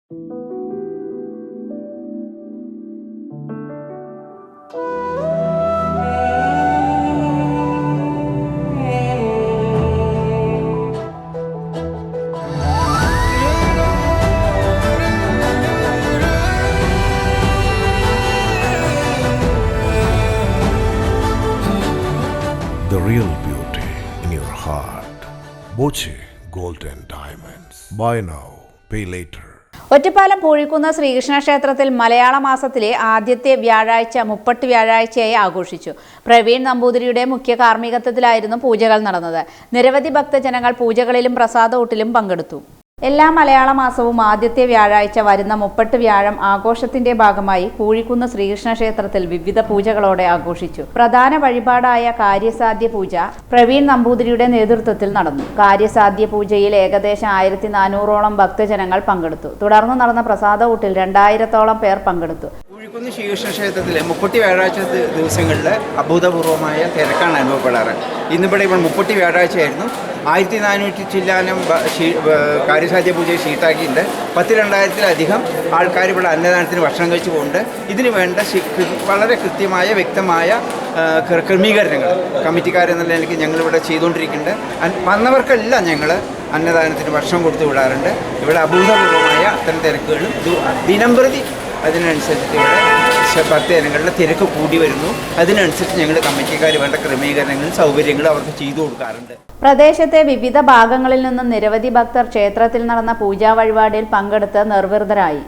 The real beauty in your heart. Boche Gold and Diamonds. Buy now, pay later. Ottapalam Poozhikunnu Sreekrishna ക്ഷേത്രത്തിൽ മലയാള മാസത്തിലെ ആദ്യത്തെ വ്യാഴാഴ്ച മുപ്പട്ട് വ്യാഴാഴ്ചയായി ആഘോഷിച്ചു. പ്രവീൺ നമ്പൂതിരിയുടെ മുഖ്യ കാർമ്മികത്വത്തിലായിരുന്നു പൂജകൾ നടന്നത്. നിരവധി ഭക്തജനങ്ങൾ പൂജകളിലും പ്രസാദഊട്ടിലും പങ്കെടുത്തു. എല്ലാ മലയാള മാസവും ആദ്യത്തെ വ്യാഴാഴ്ച വരുന്ന മുപ്പട്ട് വ്യാഴം ആഘോഷത്തിന്റെ ഭാഗമായി പൂഴിക്കുന്ന് ശ്രീകൃഷ്ണ ക്ഷേത്രത്തിൽ വിവിധ പൂജകളോടെ ആഘോഷിച്ചു. പ്രധാന വഴിപാടായ കാര്യസാധ്യ പൂജ പ്രവീൺ നമ്പൂതിരിയുടെ നേതൃത്വത്തിൽ നടന്നു. കാര്യസാധ്യ പൂജയിൽ ഏകദേശം 1400ഓളം ഭക്തജനങ്ങൾ പങ്കെടുത്തു. തുടർന്ന് നടന്ന പ്രസാദഊട്ടിൽ 2000ഓളം പേർ പങ്കെടുത്തു. പൂഴിക്കുന്ന് ശ്രീകൃഷ്ണ ക്ഷേത്രത്തിലെ മുപ്പട്ടി വ്യാഴാഴ്ച ദിവസങ്ങളിൽ അഭൂതപൂർവമായ തിരക്കാണ് അനുഭവപ്പെടാറ്. ഇന്നിവിടെ മുപ്പട്ടി വ്യാഴാഴ്ചയായിരുന്നു. 1400 ചില്ലാനം കാര്യസാധ്യ പൂജ ഷീട്ടാക്കിയിട്ടുണ്ട്. 10,000-ത്തിലധികം ആൾക്കാർ ഇവിടെ അന്നദാനത്തിന് ഭക്ഷണം കഴിച്ചു പോകുന്നുണ്ട്. ഇതിന് വേണ്ട വളരെ കൃത്യമായ വ്യക്തമായ ക്രമീകരണങ്ങൾ കമ്മിറ്റിക്കാരെന്നുള്ള നിലയ്ക്ക് ഞങ്ങളിവിടെ ചെയ്തുകൊണ്ടിരിക്കുന്നുണ്ട്. വന്നവർക്കെല്ലാം ഞങ്ങൾ അന്നദാനത്തിന് ഭക്ഷണം കൊടുത്തു വിടാറുണ്ട്. ഇവിടെ അഭൂതപൂർവമായ അത്തരം തിരക്കുകളും ദിനംപ്രതി അതിനനുസരിച്ച് ഇവിടെ ഭക്തജനങ്ങളുടെ തിരക്ക് കൂടി വരുന്നു. അതിനനുസരിച്ച് ഞങ്ങൾ കമ്മിറ്റിക്കാർ വേണ്ട ക്രമീകരണങ്ങളും സൗകര്യങ്ങളും അവർക്ക് ചെയ്തു കൊടുക്കാറുണ്ട്. പ്രദേശത്തെ വിവിധ ഭാഗങ്ങളിൽ നിന്നും നിരവധി ഭക്തർ ക്ഷേത്രത്തിൽ നടന്ന പൂജാ വഴിപാടിൽ പങ്കെടുത്ത് നിർവൃതരായി.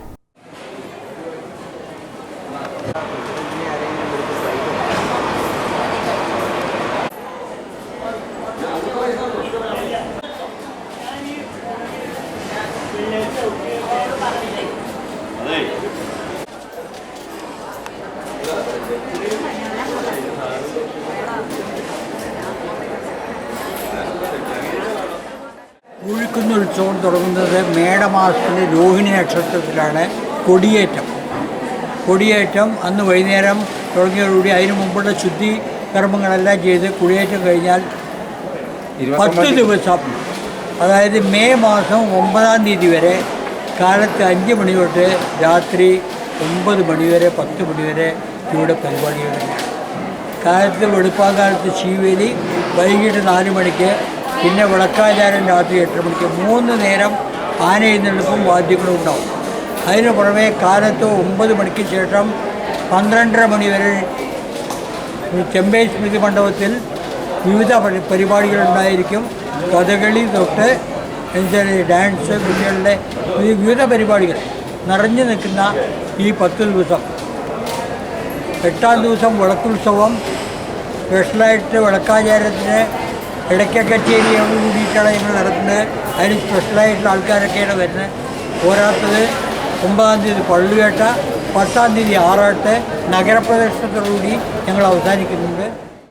പൂഴിക്കുന്ന് ഉത്സവം തുടങ്ങുന്നത് മേടമാസത്തിലെ രോഹിണി നക്ഷത്രത്തിലാണ്. കൊടിയേറ്റം അന്ന് വൈകുന്നേരം തുടങ്ങിയതോടുകൂടി അതിനു മുമ്പുള്ള ശുദ്ധി കർമ്മങ്ങളെല്ലാം ചെയ്ത് കൊടിയേറ്റം കഴിഞ്ഞാൽ 10 ദിവസം, അതായത് മെയ് മാസം 9-ാം തീയതി വരെ കാലത്ത് 5 മണി തൊട്ട് രാത്രി 9 മണി വരെ 10 മണി വരെ ഇവിടെ പരിപാടികളുണ്ട്. കാലത്ത് വെളുപ്പാങ്കാലത്ത് ശീവേലി, വൈകിട്ട് 4 മണിക്ക്, പിന്നെ വിളക്കാചാരം രാത്രി 8 മണിക്ക്. 3 നേരം ആന എഴുന്നള്ളിപ്പും വാദ്യങ്ങളും ഉണ്ടാവും. അതിന് പുറമെ കാലത്ത് 9 മണിക്ക് ശേഷം 12:30 മണി വരെ ചെമ്പൈ സ്മൃതി മണ്ഡപത്തിൽ വിവിധ പരിപാടികളുണ്ടായിരിക്കും. കഥകളി തൊട്ട് ഡാൻസ്, കുട്ടികളുടെ വിവിധ പരിപാടികൾ നിറഞ്ഞു നിൽക്കുന്ന ഈ 10 ദിവസം. 8-ാം ദിവസം വിളക്കുത്സവം. സ്പെഷ്യലായിട്ട് വിളക്കാചാരത്തിന് ഇടയ്ക്കച്ചേരിയോട് കൂടിയിട്ടാണ് ഞങ്ങൾ നടത്തുന്നത്. അതിന് സ്പെഷ്യലായിട്ടുള്ള ആൾക്കാരൊക്കെയാണ് വരുന്നത്. പോരാത്തത് 9-ാം തീയതി പള്ളുവേട്ട, 10-ാം തീയതി ആറാട്ട്, നഗരപ്രദർശനത്തോടുകൂടി ഞങ്ങൾ അവസാനിക്കുന്നുണ്ട്.